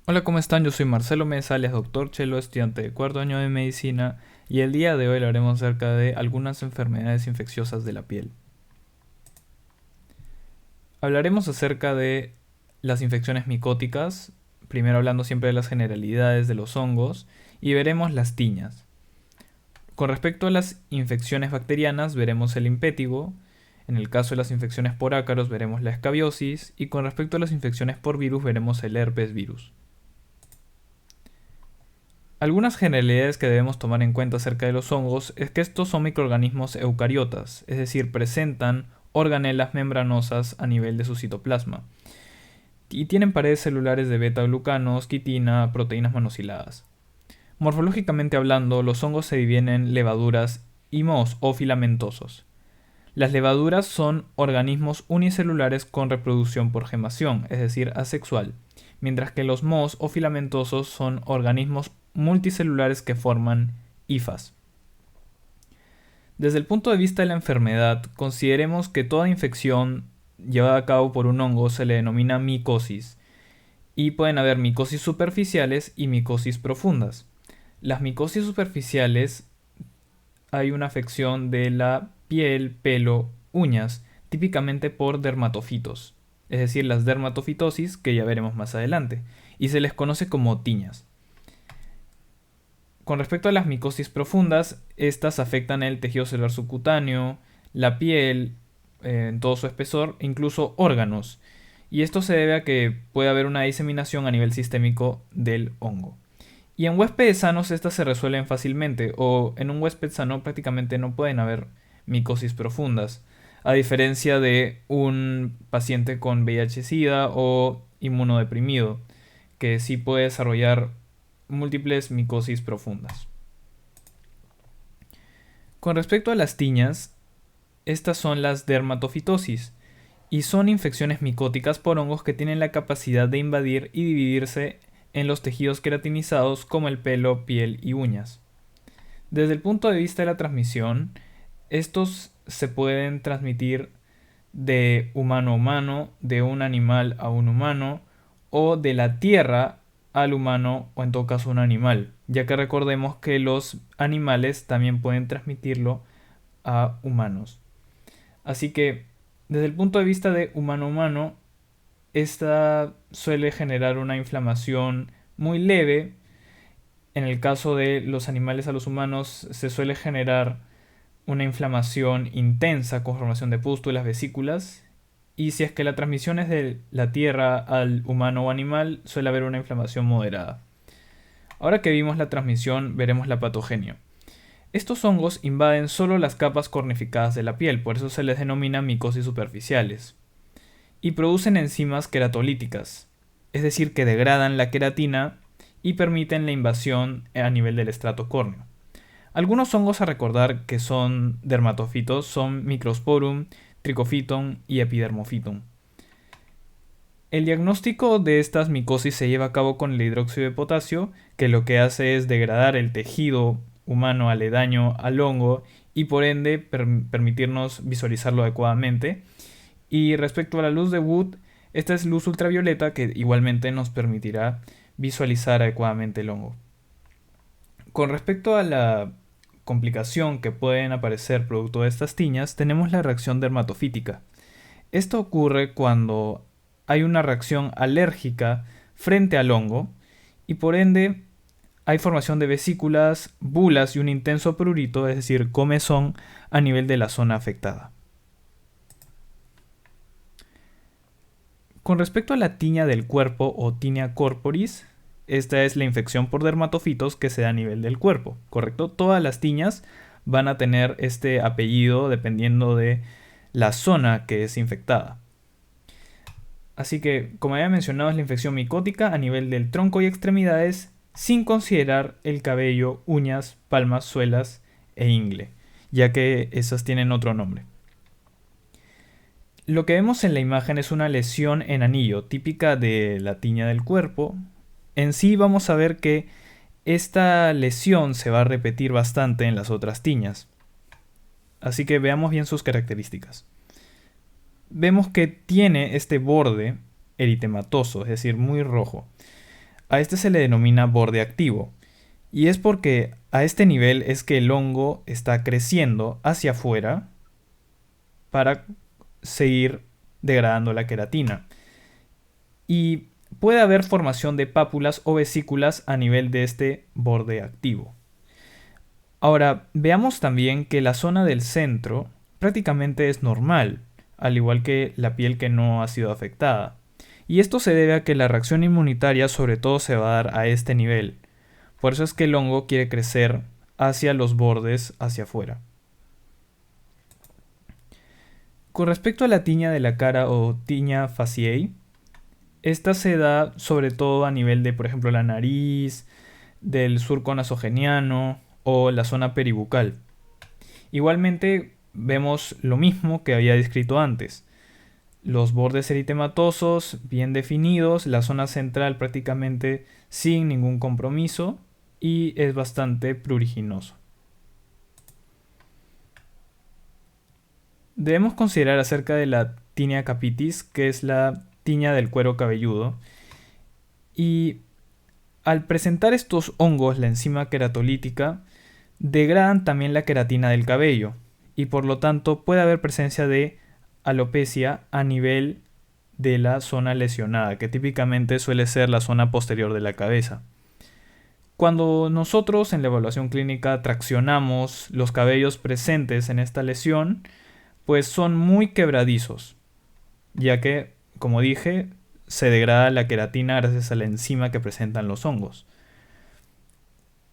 Hola, ¿cómo están? Yo soy Marcelo Mesa, alias Doctor Chelo, estudiante de cuarto año de medicina, y el día de hoy hablaremos acerca de algunas enfermedades infecciosas de la piel. Hablaremos acerca de las infecciones micóticas, primero hablando siempre de las generalidades de los hongos, y veremos las tiñas. Con respecto a las infecciones bacterianas, veremos el impétigo. En el caso de las infecciones por ácaros, veremos la escabiosis, y con respecto a las infecciones por virus, veremos el herpes virus. Algunas generalidades que debemos tomar en cuenta acerca de los hongos es que estos son microorganismos eucariotas, es decir, presentan organelas membranosas a nivel de su citoplasma y tienen paredes celulares de beta-glucanos, quitina, proteínas monociladas. Morfológicamente hablando, los hongos se dividen en levaduras y mohos o filamentosos. Las levaduras son organismos unicelulares con reproducción por gemación, es decir, asexual, mientras que los mohos o filamentosos son organismos multicelulares que forman hifas. Desde el punto de vista de la enfermedad, consideremos que toda infección llevada a cabo por un hongo se le denomina micosis, y pueden haber micosis superficiales y micosis profundas. Las micosis superficiales hay una afección de la piel, pelo, uñas, típicamente por dermatofitos, es decir, las dermatofitosis que ya veremos más adelante, y se les conoce como tiñas. Con respecto a las micosis profundas, estas afectan el tejido celular subcutáneo, la piel, en todo su espesor, e incluso órganos. Y esto se debe a que puede haber una diseminación a nivel sistémico del hongo. Y en huéspedes sanos estas se resuelven fácilmente, o en un huésped sano prácticamente no pueden haber micosis profundas, a diferencia de un paciente con VIH-Sida o inmunodeprimido, que sí puede desarrollar múltiples micosis profundas. Con respecto a las tiñas, estas son las dermatofitosis, y son infecciones micóticas por hongos que tienen la capacidad de invadir y dividirse en los tejidos queratinizados como el pelo, piel y uñas. Desde el punto de vista de la transmisión, estos se pueden transmitir de humano a humano, de un animal a un humano, o de la tierra al humano, o en todo caso un animal, ya que recordemos que los animales también pueden transmitirlo a humanos. Así que, desde el punto de vista de humano a humano, esta suele generar una inflamación muy leve. En el caso de los animales a los humanos se suele generar una inflamación intensa con formación de pústulas, vesículas. Y si es que la transmisión es de la tierra al humano o animal, suele haber una inflamación moderada. Ahora que vimos la transmisión, veremos la patogenia. Estos hongos invaden solo las capas cornificadas de la piel, por eso se les denomina micosis superficiales. Y producen enzimas queratolíticas, es decir, que degradan la queratina y permiten la invasión a nivel del estrato córneo. Algunos hongos a recordar que son dermatofitos son Microsporum, Trichophyton y Epidermophyton. El diagnóstico de estas micosis se lleva a cabo con el hidróxido de potasio, que lo que hace es degradar el tejido humano aledaño al hongo y por ende permitirnos visualizarlo adecuadamente. Y respecto a la luz de Wood, esta es luz ultravioleta que igualmente nos permitirá visualizar adecuadamente el hongo. Con respecto a la complicación que pueden aparecer producto de estas tiñas, tenemos la reacción dermatofítica. Esto ocurre cuando hay una reacción alérgica frente al hongo y por ende hay formación de vesículas, bulas y un intenso prurito, es decir, comezón a nivel de la zona afectada. Con respecto a la tiña del cuerpo o tinea corporis, esta es la infección por dermatofitos que se da a nivel del cuerpo, ¿correcto? Todas las tiñas van a tener este apellido dependiendo de la zona que es infectada. Así que, como había mencionado, es la infección micótica a nivel del tronco y extremidades, sin considerar el cabello, uñas, palmas, suelas e ingle, ya que esas tienen otro nombre. Lo que vemos en la imagen es una lesión en anillo, típica de la tiña del cuerpo. En sí vamos a ver que esta lesión se va a repetir bastante en las otras tiñas. Así que veamos bien sus características. Vemos que tiene este borde eritematoso, es decir, muy rojo. A este se le denomina borde activo, y es porque a este nivel es que el hongo está creciendo hacia afuera para seguir degradando la queratina. Y puede haber formación de pápulas o vesículas a nivel de este borde activo. Ahora, veamos también que la zona del centro prácticamente es normal, al igual que la piel que no ha sido afectada. Y esto se debe a que la reacción inmunitaria sobre todo se va a dar a este nivel. Por eso es que el hongo quiere crecer hacia los bordes, hacia afuera. Con respecto a la tiña de la cara o tiña faciei, esta se da sobre todo a nivel de, por ejemplo, la nariz, del surco nasogeniano o la zona peribucal. Igualmente vemos lo mismo que había descrito antes. Los bordes eritematosos bien definidos, la zona central prácticamente sin ningún compromiso y es bastante pruriginoso. Debemos considerar acerca de la tinea capitis, que es la tiña del cuero cabelludo. Y al presentar estos hongos, la enzima queratolítica degradan también la queratina del cabello y por lo tanto puede haber presencia de alopecia a nivel de la zona lesionada, que típicamente suele ser la zona posterior de la cabeza. Cuando nosotros en la evaluación clínica traccionamos los cabellos presentes en esta lesión, pues son muy quebradizos, ya que, como dije, se degrada la queratina gracias a la enzima que presentan los hongos.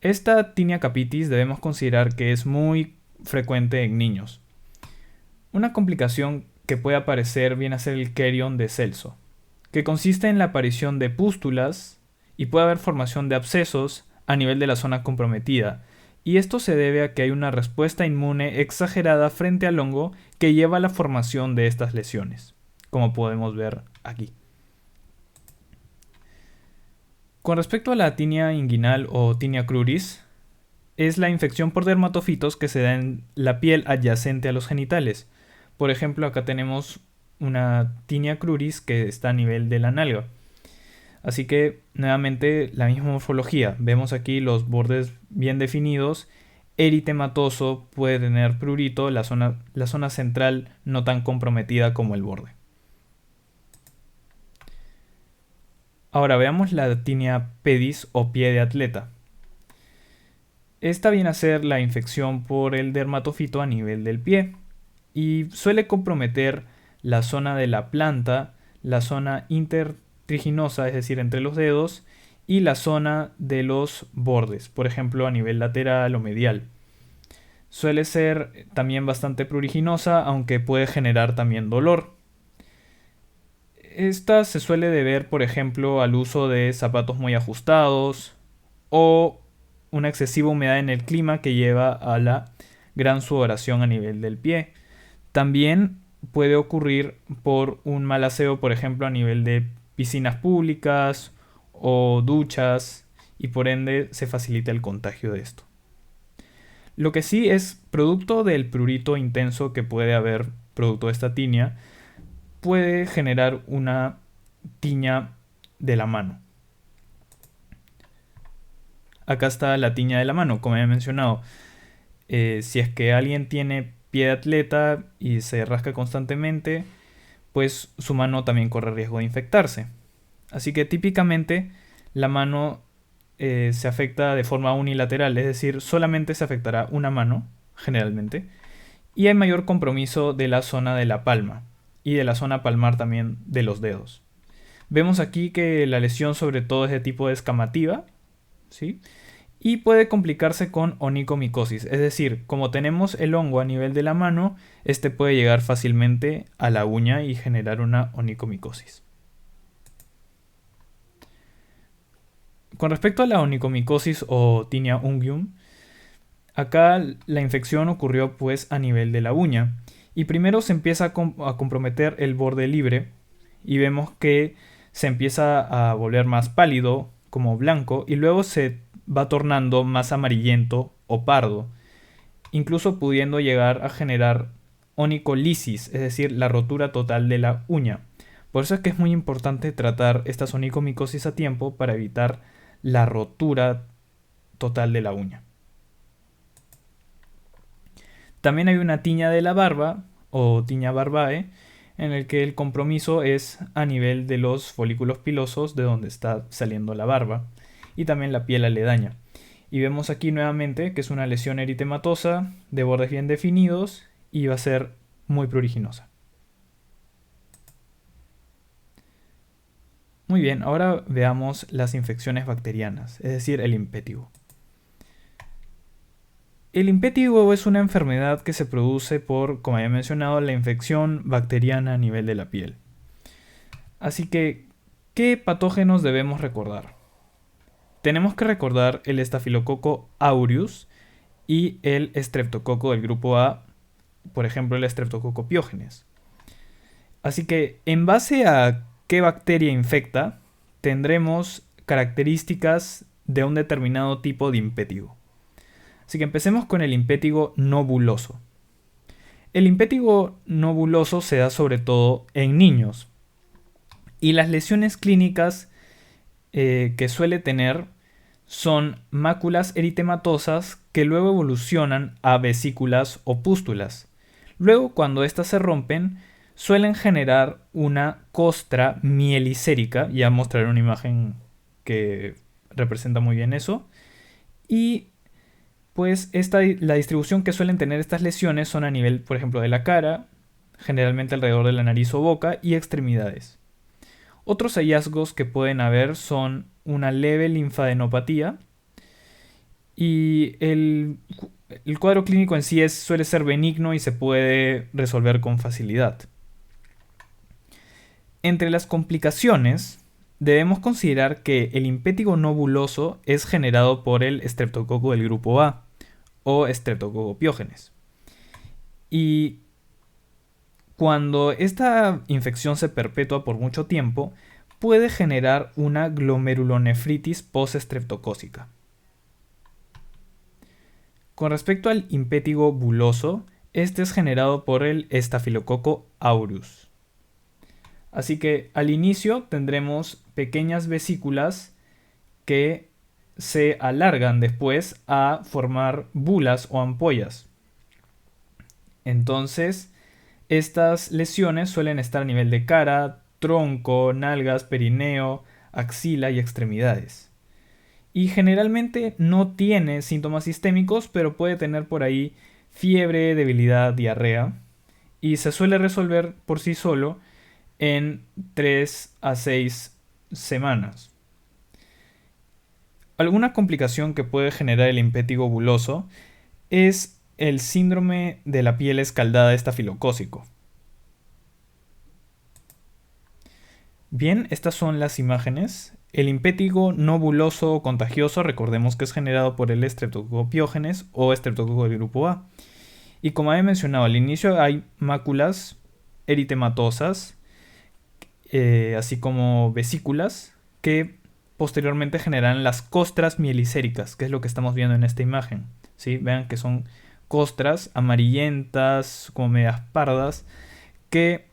Esta tinea capitis debemos considerar que es muy frecuente en niños. Una complicación que puede aparecer viene a ser el querion de Celso, que consiste en la aparición de pústulas y puede haber formación de abscesos a nivel de la zona comprometida, y esto se debe a que hay una respuesta inmune exagerada frente al hongo que lleva a la formación de estas lesiones, como podemos ver aquí. Con respecto a la tinea inguinal o tinea cruris, es la infección por dermatofitos que se da en la piel adyacente a los genitales. Por ejemplo, acá tenemos una tinea cruris que está a nivel de la nalga. Así que, nuevamente, la misma morfología. Vemos aquí los bordes bien definidos. Eritematoso, puede tener prurito, la zona central no tan comprometida como el borde. Ahora veamos la tinea pedis o pie de atleta. Esta viene a ser la infección por el dermatofito a nivel del pie y suele comprometer la zona de la planta, la zona intertriginosa, es decir, entre los dedos, y la zona de los bordes, por ejemplo, a nivel lateral o medial. Suele ser también bastante pruriginosa, aunque puede generar también dolor. Esta se suele deber, por ejemplo, al uso de zapatos muy ajustados o una excesiva humedad en el clima que lleva a la gran sudoración a nivel del pie. También puede ocurrir por un mal aseo, por ejemplo, a nivel de piscinas públicas o duchas, y por ende se facilita el contagio de esto. Lo que sí es producto del prurito intenso que puede haber producto de esta tinea, puede generar una tiña de la mano. Acá está la tiña de la mano, como he mencionado. Si es que alguien tiene pie de atleta y se rasca constantemente, pues su mano también corre riesgo de infectarse. Así que típicamente la mano se afecta de forma unilateral, es decir, solamente se afectará una mano, generalmente, y hay mayor compromiso de la zona de la palma y de la zona palmar también de los dedos. Vemos aquí que la lesión sobre todo es de tipo descamativa, ¿sí? Y puede complicarse con onicomicosis, es decir, como tenemos el hongo a nivel de la mano, este puede llegar fácilmente a la uña y generar una onicomicosis. Con respecto a la onicomicosis o tinea unguium, acá la infección ocurrió pues a nivel de la uña y primero se empieza a comprometer el borde libre y vemos que se empieza a volver más pálido, como blanco, y luego se va tornando más amarillento o pardo, incluso pudiendo llegar a generar onicolisis, es decir, la rotura total de la uña. Por eso es que es muy importante tratar esta onicomicosis a tiempo para evitar la rotura total de la uña. También hay una tiña de la barba o tiña barbae en el que el compromiso es a nivel de los folículos pilosos de donde está saliendo la barba y también la piel aledaña. Y vemos aquí nuevamente que es una lesión eritematosa de bordes bien definidos y va a ser muy pruriginosa. Muy bien, ahora veamos las infecciones bacterianas, es decir, el impétigo. El impétigo es una enfermedad que se produce por, como había mencionado, la infección bacteriana a nivel de la piel. Así que, ¿qué patógenos debemos recordar? Tenemos que recordar el estafilococo aureus y el estreptococo del grupo A, por ejemplo el estreptococo piógenes. Así que en base a qué bacteria infecta, tendremos características de un determinado tipo de impétigo. Así que empecemos con el impétigo no buloso. El impétigo no buloso se da sobre todo en niños y las lesiones clínicas que suele tener son máculas eritematosas que luego evolucionan a vesículas o pústulas. Luego, cuando estas se rompen, suelen generar una costra mielicérica. Ya mostraré una imagen que representa muy bien eso. Y pues la distribución que suelen tener estas lesiones son a nivel, por ejemplo, de la cara, generalmente alrededor de la nariz o boca y extremidades. Otros hallazgos que pueden haber son una leve linfadenopatía y el cuadro clínico en sí suele ser benigno y se puede resolver con facilidad. Entre las complicaciones, debemos considerar que el impétigo no buloso es generado por el estreptococo del grupo A o estreptococo piógenes. Y cuando esta infección se perpetúa por mucho tiempo, puede generar una glomerulonefritis postestreptocócica. Con respecto al impétigo buloso, este es generado por el estafilococo aureus. Así que al inicio tendremos pequeñas vesículas que se alargan después a formar bulas o ampollas. Entonces, estas lesiones suelen estar a nivel de cara, tronco, nalgas, perineo, axila y extremidades. Y generalmente no tiene síntomas sistémicos, pero puede tener por ahí fiebre, debilidad, diarrea. Y se suele resolver por sí solo en 3 a 6 semanas. Alguna complicación que puede generar el impétigo buloso es el síndrome de la piel escaldada estafilocócico. Bien, estas son las imágenes. El impétigo no buloso o contagioso, recordemos que es generado por el estreptococo piógenes o estreptococo del grupo A. Y como había mencionado, al inicio hay máculas eritematosas, así como vesículas, que posteriormente generan las costras mielicéricas, que es lo que estamos viendo en esta imagen. ¿Sí? Vean que son costras amarillentas, como medias pardas, que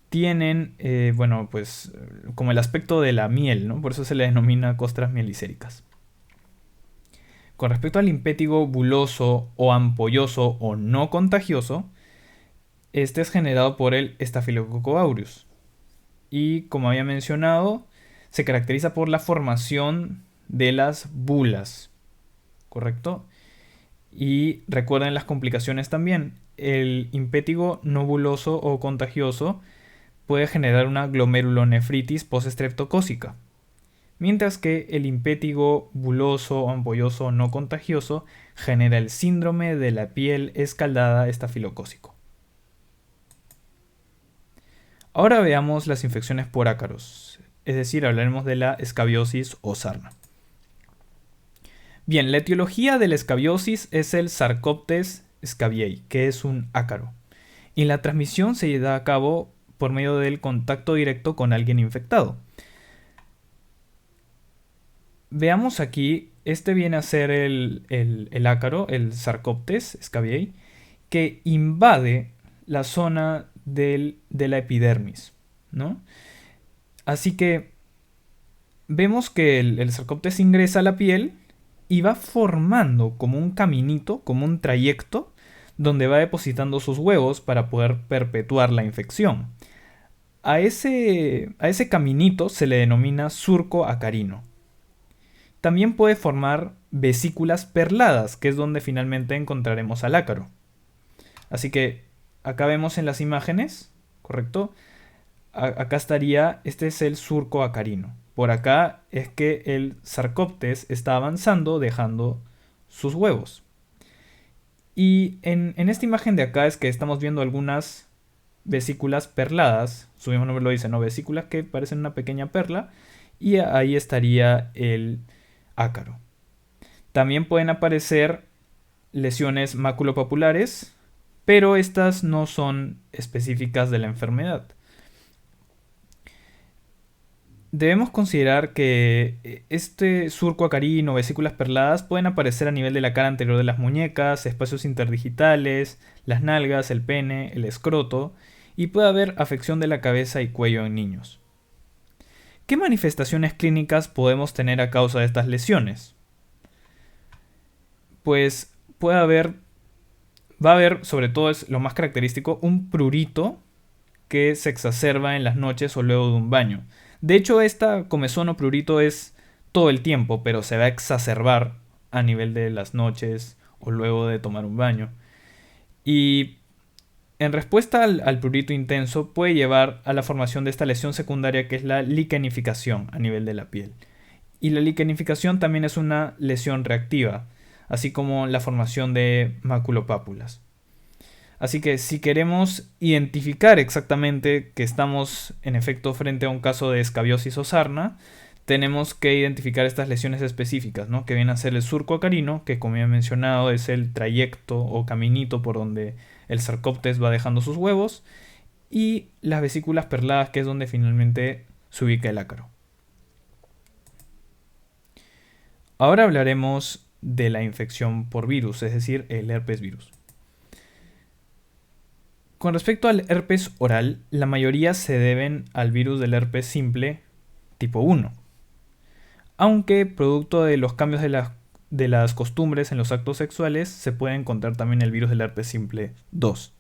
tienen, bueno, pues como el aspecto de la miel, ¿no? Por eso se le denomina costras mielicéricas. Con respecto al impétigo buloso o ampolloso o no contagioso, este es generado por el Staphylococcus aureus. Y como había mencionado, se caracteriza por la formación de las bulas, ¿correcto? Y recuerden las complicaciones también. El impétigo no buloso o contagioso puede generar una glomerulonefritis postestreptocócica, mientras que el impétigo buloso o ampolloso no contagioso genera el síndrome de la piel escaldada estafilocócico. Ahora veamos las infecciones por ácaros, es decir, hablaremos de la escabiosis o sarna. Bien, la etiología de la escabiosis es el Sarcoptes scabiei, que es un ácaro, y la transmisión se da a cabo por medio del contacto directo con alguien infectado. Veamos aquí, este viene a ser el ácaro, el Sarcoptes scabiei, que invade la zona de la epidermis, ¿no? Así que vemos que el Sarcoptes ingresa a la piel y va formando como un caminito, como un trayecto, donde va depositando sus huevos para poder perpetuar la infección. A ese caminito se le denomina surco acarino. También puede formar vesículas perladas, que es donde finalmente encontraremos al ácaro. Así que acá vemos en las imágenes, ¿correcto? Acá estaría, este es el surco acarino. Por acá es que el Sarcoptes está avanzando dejando sus huevos. Y en esta imagen de acá es que estamos viendo algunas vesículas perladas. Su mismo nombre lo dice, ¿no? Vesículas que parecen una pequeña perla. Y ahí estaría el ácaro. También pueden aparecer lesiones maculopapulares, pero estas no son específicas de la enfermedad. Debemos considerar que este surco acarino o vesículas perladas pueden aparecer a nivel de la cara anterior de las muñecas, espacios interdigitales, las nalgas, el pene, el escroto, y puede haber afección de la cabeza y cuello en niños. ¿Qué manifestaciones clínicas podemos tener a causa de estas lesiones? Pues va a haber, sobre todo es lo más característico, un prurito que se exacerba en las noches o luego de un baño. De hecho, esta comezón o prurito es todo el tiempo, pero se va a exacerbar a nivel de las noches o luego de tomar un baño. Y en respuesta al prurito intenso puede llevar a la formación de esta lesión secundaria que es la liquenificación a nivel de la piel. Y la liquenificación también es una lesión reactiva, así como la formación de maculopápulas. Así que si queremos identificar exactamente que estamos en efecto frente a un caso de escabiosis o sarna, tenemos que identificar estas lesiones específicas, ¿no? Que vienen a ser el surco acarino, que como ya he mencionado es el trayecto o caminito por donde el Sarcoptes va dejando sus huevos, y las vesículas perladas, que es donde finalmente se ubica el ácaro. Ahora hablaremos de la infección por virus, es decir, el herpes virus. Con respecto al herpes oral, la mayoría se deben al virus del herpes simple tipo 1, aunque producto de los cambios de las costumbres en los actos sexuales se puede encontrar también el virus del herpes simple 2.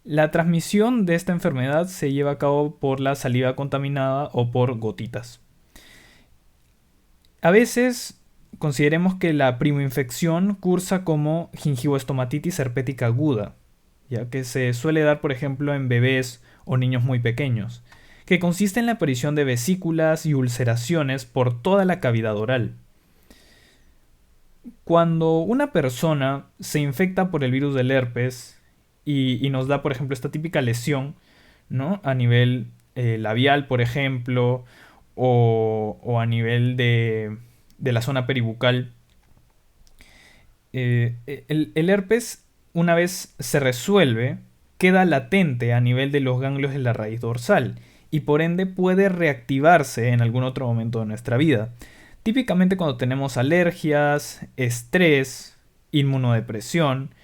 La transmisión de esta enfermedad se lleva a cabo por la saliva contaminada o por gotitas. A veces consideremos que la primoinfección cursa como gingivoestomatitis herpética aguda, ya que se suele dar, por ejemplo, en bebés o niños muy pequeños, que consiste en la aparición de vesículas y ulceraciones por toda la cavidad oral. Cuando una persona se infecta por el virus del herpes y nos da, por ejemplo, esta típica lesión, ¿no? A nivel labial, por ejemplo, o a nivel de la zona peribucal, el herpes, una vez se resuelve, queda latente a nivel de los ganglios de la raíz dorsal y por ende puede reactivarse en algún otro momento de nuestra vida. Típicamente cuando tenemos alergias, estrés, inmunodepresión,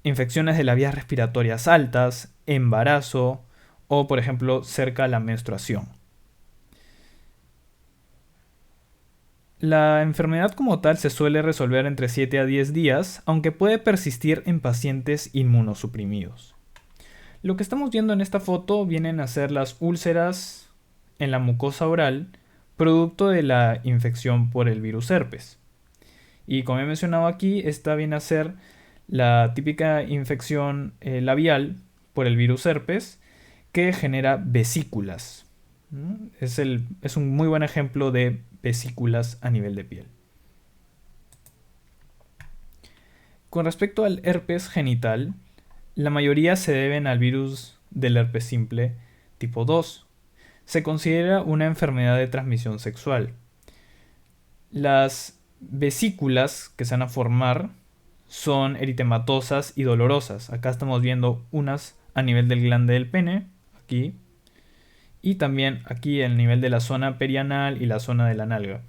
infecciones de las vías respiratorias altas, embarazo o por ejemplo cerca de la menstruación. La enfermedad como tal se suele resolver entre 7 a 10 días, aunque puede persistir en pacientes inmunosuprimidos. Lo que estamos viendo en esta foto vienen a ser las úlceras en la mucosa oral, producto de la infección por el virus herpes. Y como he mencionado aquí, esta viene a ser la típica infección labial por el virus herpes que genera vesículas. Es un muy buen ejemplo de vesículas a nivel de piel. Con respecto al herpes genital, la mayoría se deben al virus del herpes simple tipo 2. Se considera una enfermedad de transmisión sexual. Las vesículas que se van a formar son eritematosas y dolorosas. Acá estamos viendo unas a nivel del glande del pene, aquí, y también aquí el nivel de la zona perianal y la zona de la nalga.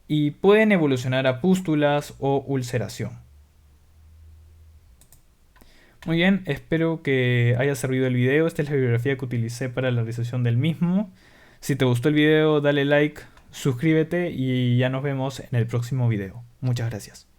Y pueden evolucionar a pústulas o ulceración. Muy bien, espero que haya servido el video. Esta es la bibliografía que utilicé para la realización del mismo. Si te gustó el video, dale like, suscríbete y ya nos vemos en el próximo video. Muchas gracias.